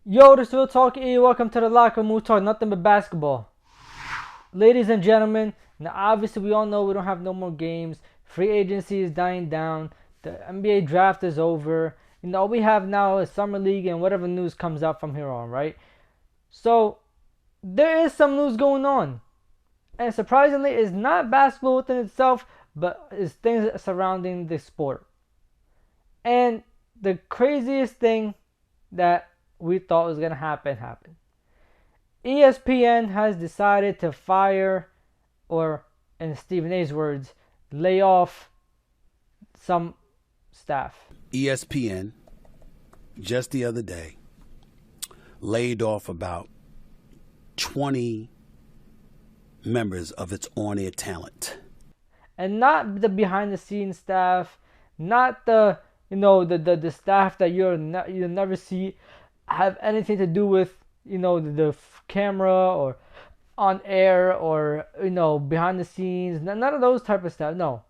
Yo, this is Real Talk E. Welcome to the Locker Room. We talk nothing but basketball. Ladies and gentlemen, now obviously we all know we don't have no more games. Free agency is dying down. The NBA draft is over. All we have now is Summer League and whatever news comes out from here on, right? So, there is some news going on. And surprisingly, it's not basketball within itself, but it's things surrounding the sport. And the craziest thing that we thought was going to happen happened. ESPN has decided to fire, or in Stephen A's words, lay off some staff. ESPN just the other day laid off about 20 members of its on-air talent. And not the behind the scenes staff, not the staff that you'll never see have anything to do with the camera or on air or behind the scenes. None of those type of stuff. No,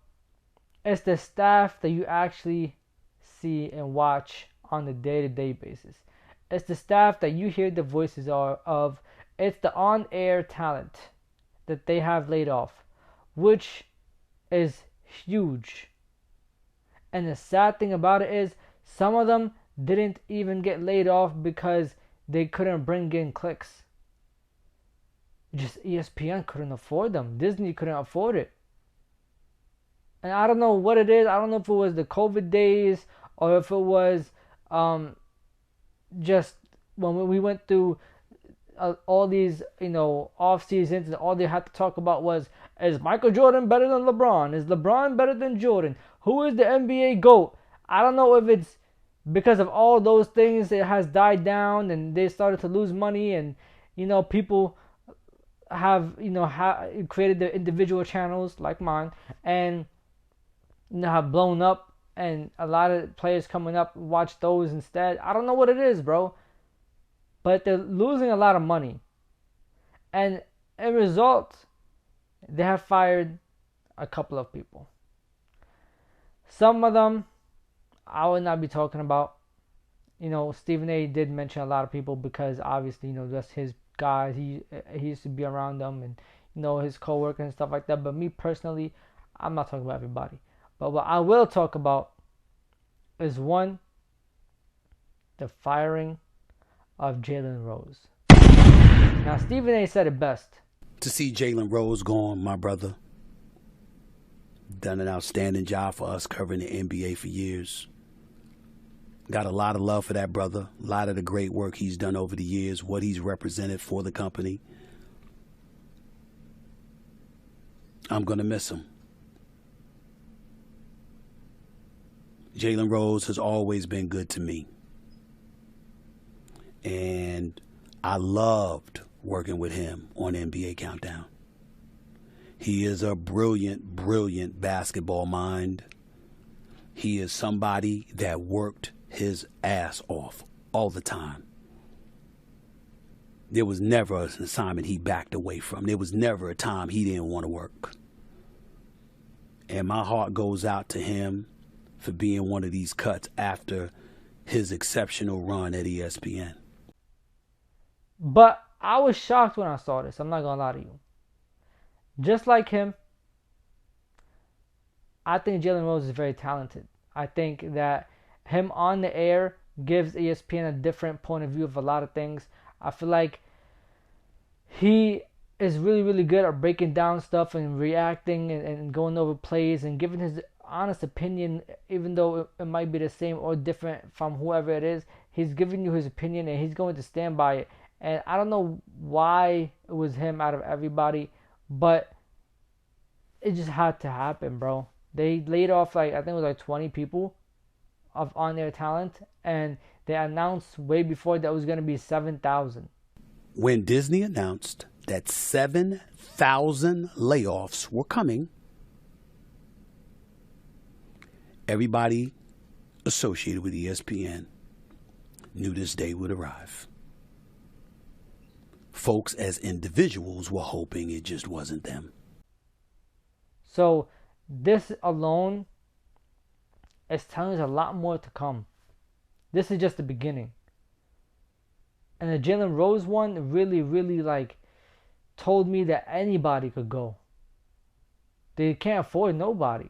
it's the staff that you actually see and watch on a day-to-day basis. It's the staff that you hear the voices of. It's the on-air talent that they have laid off, which is huge. And the sad thing about it is some of them didn't even get laid off because they couldn't bring in clicks. Just ESPN couldn't afford them. Disney couldn't afford it. And I don't know what it is. I don't know if it was the COVID days or if it was just when we went through all these, off seasons, and all they had to talk about was, is Michael Jordan better than LeBron? Is LeBron better than Jordan? Who is the NBA GOAT? I don't know if it's because of all those things it has died down and they started to lose money, and people have created their individual channels like mine, and have blown up, and a lot of players coming up watch those instead. I don't know what it is, bro, but they're losing a lot of money, and as a result they have fired a couple of people. Some of them I would not be talking about. Stephen A did mention a lot of people because obviously, that's his guys. He used to be around them, and his coworkers and stuff like that. But me personally, I'm not talking about everybody. But what I will talk about is one, the firing of Jalen Rose. Now Stephen A said it best. To see Jalen Rose gone, my brother, done an outstanding job for us covering the NBA for years. Got a lot of love for that brother. A lot of the great work he's done over the years, what he's represented for the company. I'm going to miss him. Jalen Rose has always been good to me. And I loved working with him on NBA Countdown. He is a brilliant, brilliant basketball mind. He is somebody that worked his ass off all the time. There was never an assignment he backed away from. There was never a time he didn't want to work. And my heart goes out to him for being one of these cuts after his exceptional run at ESPN. But I was shocked when I saw this. I'm not going to lie to you. Just like him, I think Jalen Rose is very talented. I think that him on the air gives ESPN a different point of view of a lot of things. I feel like he is really, really good at breaking down stuff and reacting and going over plays and giving his honest opinion, even though it might be the same or different from whoever it is. He's giving you his opinion and he's going to stand by it. And I don't know why it was him out of everybody, but it just had to happen, bro. They laid off I think it was 20 people of on-air talent, and they announced way before that was going to be 7,000. When Disney announced that 7,000 layoffs were coming, everybody associated with ESPN knew this day would arrive. Folks as individuals were hoping it just wasn't them. So this alone is telling us a lot more to come. This is just the beginning. And the Jalen Rose one really, really like told me that anybody could go. They can't afford nobody.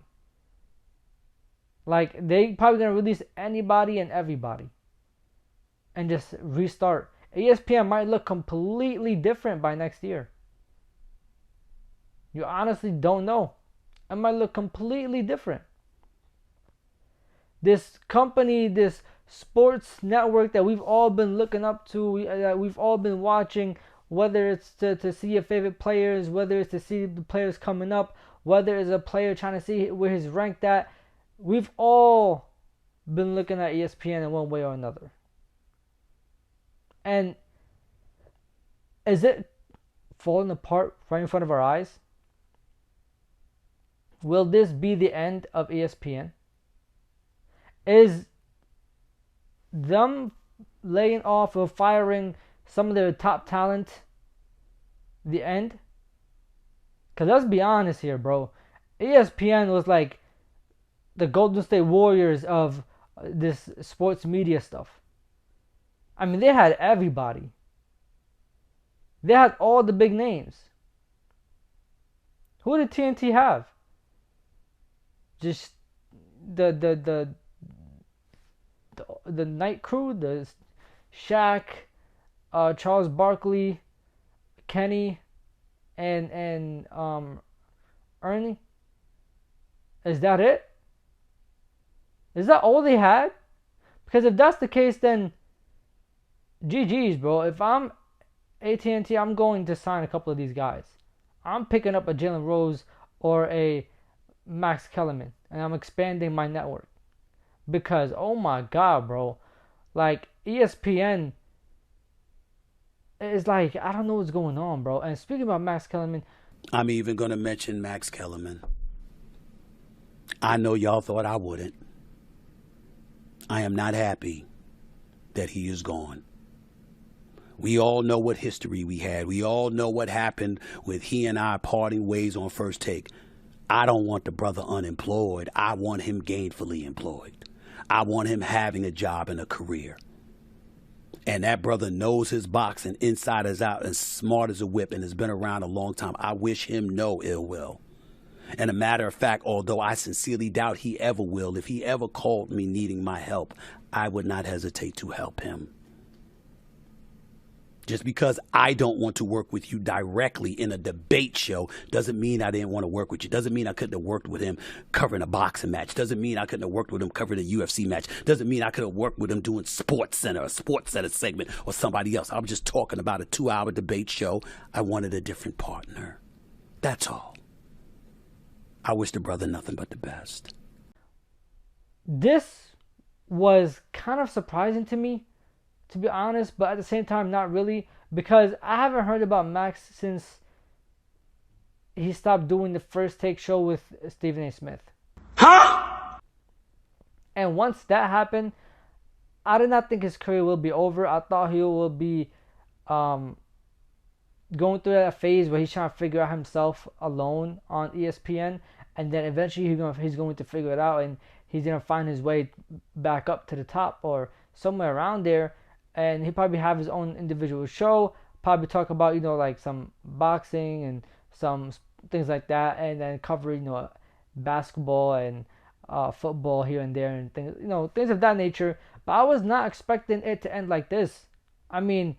Like they probably gonna release anybody and everybody and just restart. ESPN might look completely different by next year. You honestly don't know. It might look completely different. This company, this sports network that we've all been looking up to, that we've all been watching, whether it's to see your favorite players, whether it's to see the players coming up, whether it's a player trying to see where he's ranked at, we've all been looking at ESPN in one way or another. And is it falling apart right in front of our eyes? Will this be the end of ESPN? Is them laying off or firing some of their top talent the end? Because let's be honest here, bro. ESPN was like the Golden State Warriors of this sports media stuff. I mean, they had everybody. They had all the big names. Who did TNT have? Just the night crew, the Shaq, Charles Barkley, Kenny, and Ernie. Is that it? Is that all they had? Because if that's the case, then GG's, bro. If I'm AT&T, I'm going to sign a couple of these guys. I'm picking up a Jalen Rose or a Max Kellerman, and I'm expanding my network. Because, oh my God, bro. Like, ESPN is like, I don't know what's going on, bro. And speaking about Max Kellerman, I'm even going to mention Max Kellerman. I know y'all thought I wouldn't. I am not happy that he is gone. We all know what history we had. We all know what happened with he and I parting ways on First Take. I don't want the brother unemployed. I want him gainfully employed. I want him having a job and a career. And that brother knows his boxing inside as out and smart as a whip and has been around a long time. I wish him no ill will. And a matter of fact, although I sincerely doubt he ever will, if he ever called me needing my help, I would not hesitate to help him. Just because I don't want to work with you directly in a debate show doesn't mean I didn't want to work with you. Doesn't mean I couldn't have worked with him covering a boxing match. Doesn't mean I couldn't have worked with him covering a UFC match. Doesn't mean I could have worked with him doing Sports Center, a Sports Center segment, or somebody else. I'm just talking about a 2-hour debate show. I wanted a different partner. That's all. I wish the brother nothing but the best. this was kind of surprising to me, to be honest, but at the same time, not really, because I haven't heard about Max since he stopped doing the First Take show with Stephen A. Smith. Huh? And once that happened, I did not think his career will be over. I thought he will be going through that phase where he's trying to figure out himself alone on ESPN, and then eventually he's going to figure it out, and he's going to find his way back up to the top or somewhere around there, and he'll probably have his own individual show, probably talk about, like some boxing and some things like that, and then cover, basketball and football here and there and things, things of that nature. But I was not expecting it to end like this. I mean,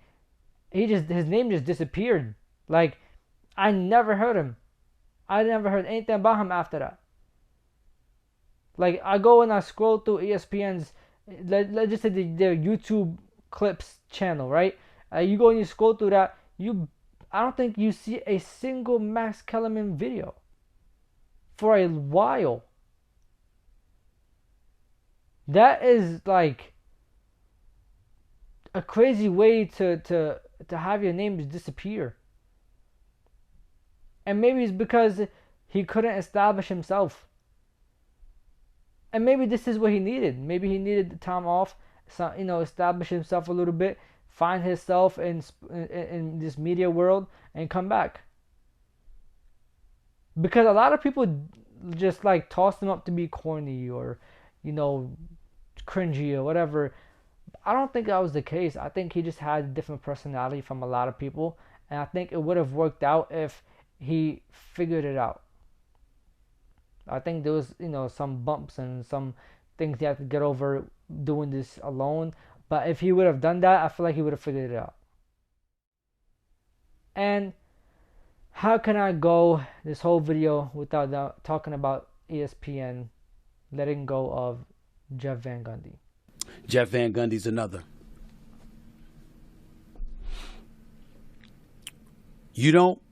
his name just disappeared. Like, I never heard him. I never heard anything about him after that. Like, I go and I scroll through ESPN's, let's just say their YouTube clips channel, right? You go and you scroll through that, I don't think you see a single Max Kellerman video for a while. That is like a crazy way to have your name just disappear. And maybe it's because he couldn't establish himself. And maybe this is what he needed. Maybe he needed the time off, establish himself a little bit, find himself in this media world, and come back. Because a lot of people just like toss him up to be corny or, cringy or whatever I don't think that was the case. I think he just had a different personality from a lot of people, and I think it would have worked out if he figured it out. I think there was, some bumps and some things he had to get over doing this alone. But if he would have done that, I feel like he would have figured it out. And how can I go this whole video without talking about ESPN letting go of Jeff Van Gundy? Jeff Van Gundy's another. You don't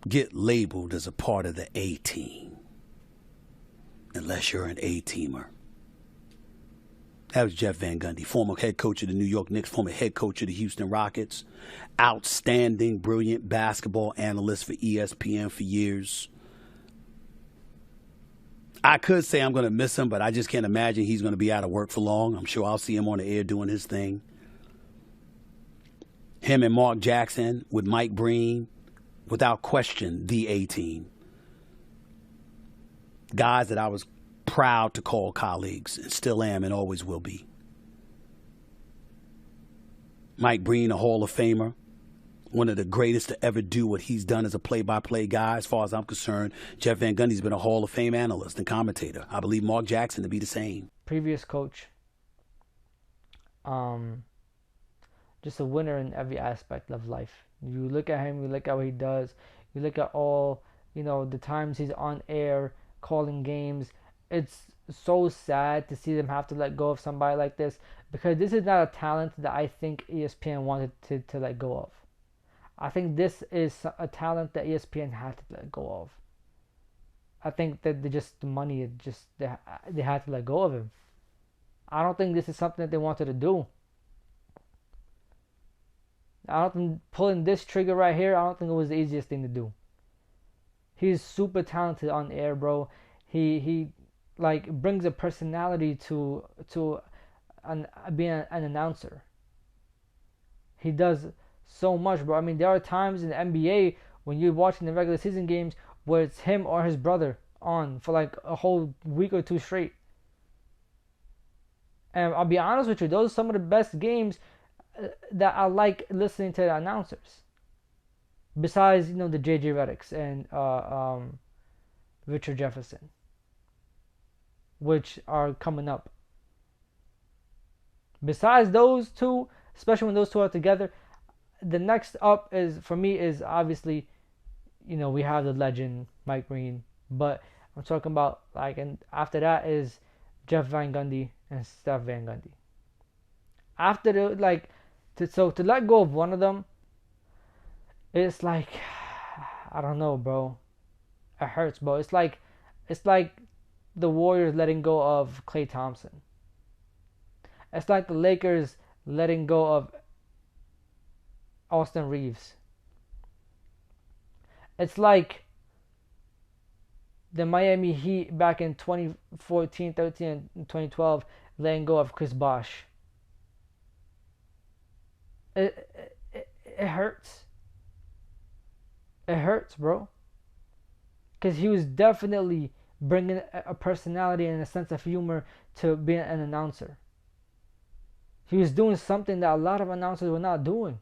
get labeled as a part of the A team unless you're an A-teamer. That was Jeff Van Gundy, former head coach of the New York Knicks, former head coach of the Houston Rockets, outstanding, brilliant basketball analyst for ESPN for years. I could say I'm going to miss him, but I just can't imagine he's going to be out of work for long. I'm sure I'll see him on the air doing his thing. Him and Mark Jackson with Mike Breen, without question, the A-team. Guys that I was proud to call colleagues and still am and always will be. Mike Breen, a Hall of Famer, one of the greatest to ever do what he's done as a play-by-play guy. As far as I'm concerned, Jeff Van Gundy's been a Hall of Fame analyst and commentator. I believe Mark Jackson to be the same. Previous coach, just a winner in every aspect of life. You look at him, you look at what he does, you look at all, the times he's on air calling games. It's so sad to see them have to let go of somebody like this, because this is not a talent that I think ESPN wanted to let go of. I think this is a talent that ESPN had to let go of. I think that the money, they had to let go of him. I don't think this is something that they wanted to do. I don't think pulling this trigger right here, I don't think it was the easiest thing to do. He's super talented on air, bro. He like brings a personality to being an announcer. He does so much, bro. I mean, there are times in the NBA when you're watching the regular season games where it's him or his brother on for like a whole week or two straight. And I'll be honest with you, those are some of the best games that I like listening to the announcers. Besides, the JJ Redicks and Richard Jefferson, which are coming up. Besides those two, especially when those two are together, the next up is, for me, is obviously, we have the legend Mike Breen, but I'm talking about and after that is Jeff Van Gundy and Steph Van Gundy. After to let go of one of them, it's like, I don't know, bro. It hurts, bro. It's like the Warriors letting go of Klay Thompson. It's like the Lakers letting go of Austin Reeves. It's like the Miami Heat back in 2014, 13, and 2012 letting go of Chris Bosh. It hurts. It hurts, bro. Because he was definitely bringing a personality and a sense of humor to being an announcer. He was doing something that a lot of announcers were not doing.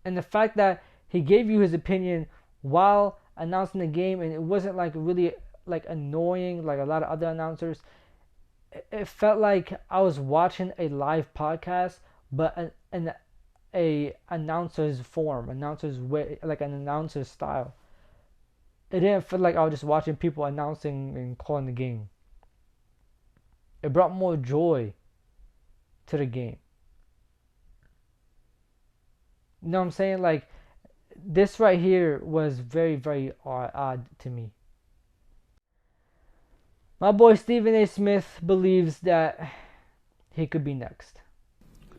And the fact that he gave you his opinion while announcing the game, and it wasn't really annoying like a lot of other announcers. It felt like I was watching a live podcast, but an announcer's form, announcer's way, like an announcer's style. It didn't feel like I was just watching people announcing and calling the game. It brought more joy to the game. You know what I'm saying? This right here was very, very odd to me. My boy Stephen A. Smith believes that he could be next.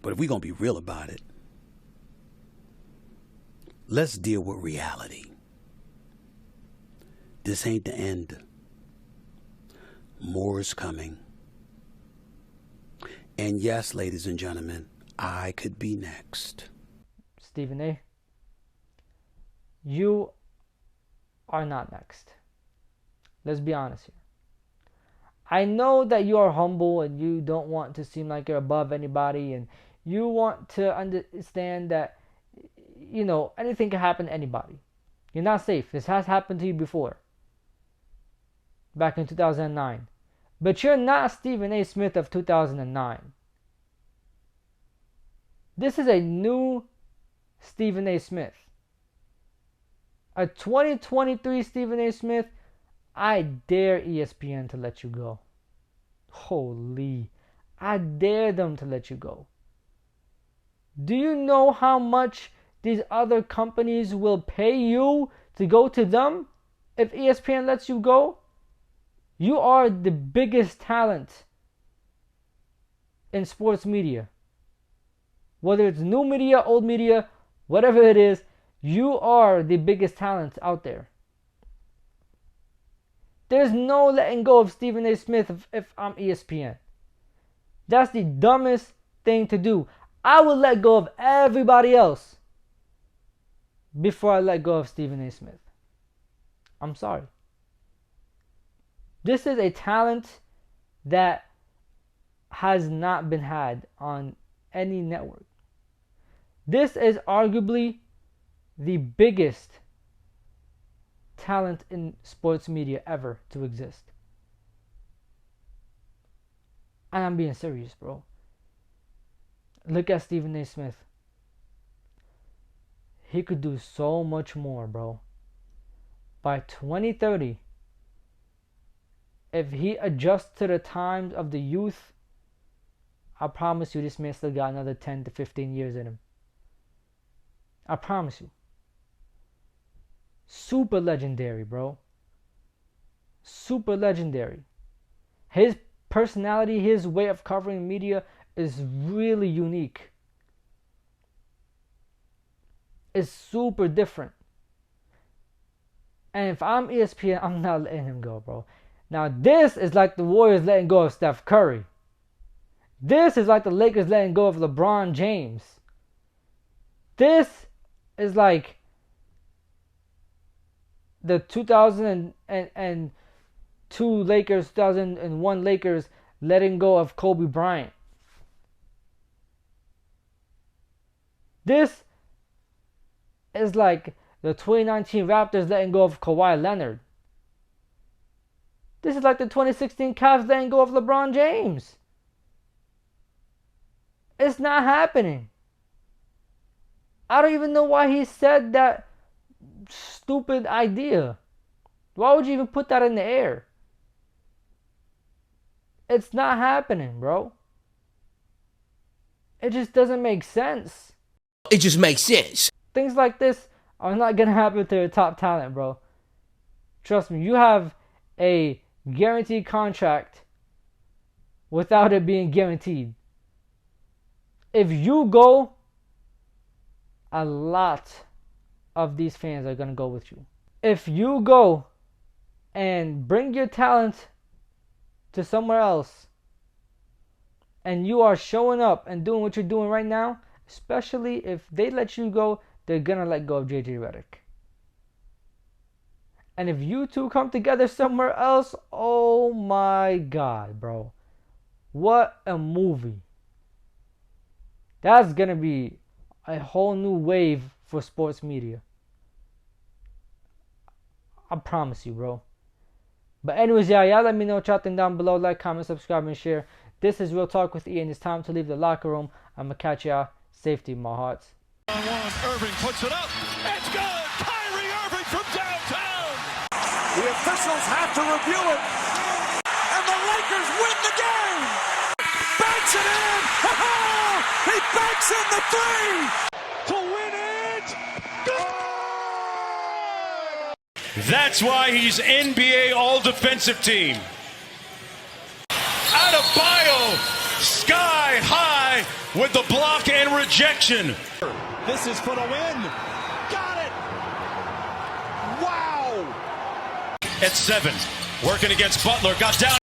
But if we're going to be real about it, let's deal with reality. This ain't the end. More is coming. And yes, ladies and gentlemen, I could be next. Stephen A., you are not next. Let's be honest here. I know that you are humble and you don't want to seem like you're above anybody, and you want to understand that, anything can happen to anybody. You're not safe. This has happened to you before, back in 2009. But you're not Stephen A. Smith of 2009. This is a new Stephen A. Smith. A 2023 Stephen A. Smith. I dare ESPN to let you go. Holy. I dare them to let you go. Do you know how much these other companies will pay you to go to them if ESPN lets you go? You are the biggest talent in sports media. Whether it's new media, old media, whatever it is, you are the biggest talent out there. There's no letting go of Stephen A. Smith if I'm ESPN. That's the dumbest thing to do. I will let go of everybody else before I let go of Stephen A. Smith. I'm sorry. This is a talent that has not been had on any network. This is arguably the biggest talent in sports media ever to exist. And I'm being serious, bro. Look at Stephen A. Smith. He could do so much more, bro. By 2030, if he adjusts to the times of the youth, I promise you this man still got another 10 to 15 years in him. I promise you. Super legendary, bro. Super legendary. His personality, his way of covering media is really unique. It's super different. And if I'm ESPN, I'm not letting him go, bro. Now, this is like the Warriors letting go of Steph Curry. This is like the Lakers letting go of LeBron James. This is like the 2002 Lakers, 2001 Lakers letting go of Kobe Bryant. This is like the 2019 Raptors letting go of Kawhi Leonard. This is like the 2016 Cavs letting go of LeBron James. It's not happening. I don't even know why he said that stupid idea. Why would you even put that in the air? It's not happening, bro. It just doesn't make sense. It just makes sense. Things like this are not going to happen to your top talent, bro. Trust me, you have a guaranteed contract without it being guaranteed. If you go, a lot of these fans are going to go with you. If you go and bring your talent to somewhere else, and you are showing up and doing what you're doing right now, especially if they let you go, they're going to let go of JJ Redick. And if you two come together somewhere else, oh my God, bro. What a movie. That's going to be a whole new wave for sports media. I promise you, bro. But anyways, y'all let me know, chatting down below. Like, comment, subscribe, and share. This is Real Talk with Ian. It's time to leave the locker room. I'm going to catch y'all. Safety, my hearts. Irving puts it up. It's good. Kyrie Irving from downtown. The officials have to review it. And the Lakers win the game. Banks it in. He banks in the three. To win it. Good. That's why he's NBA All-Defensive Team. Adebayo, sky high with the block and rejection. This is for the win. Got it. Wow. At 7, working against Butler, got down.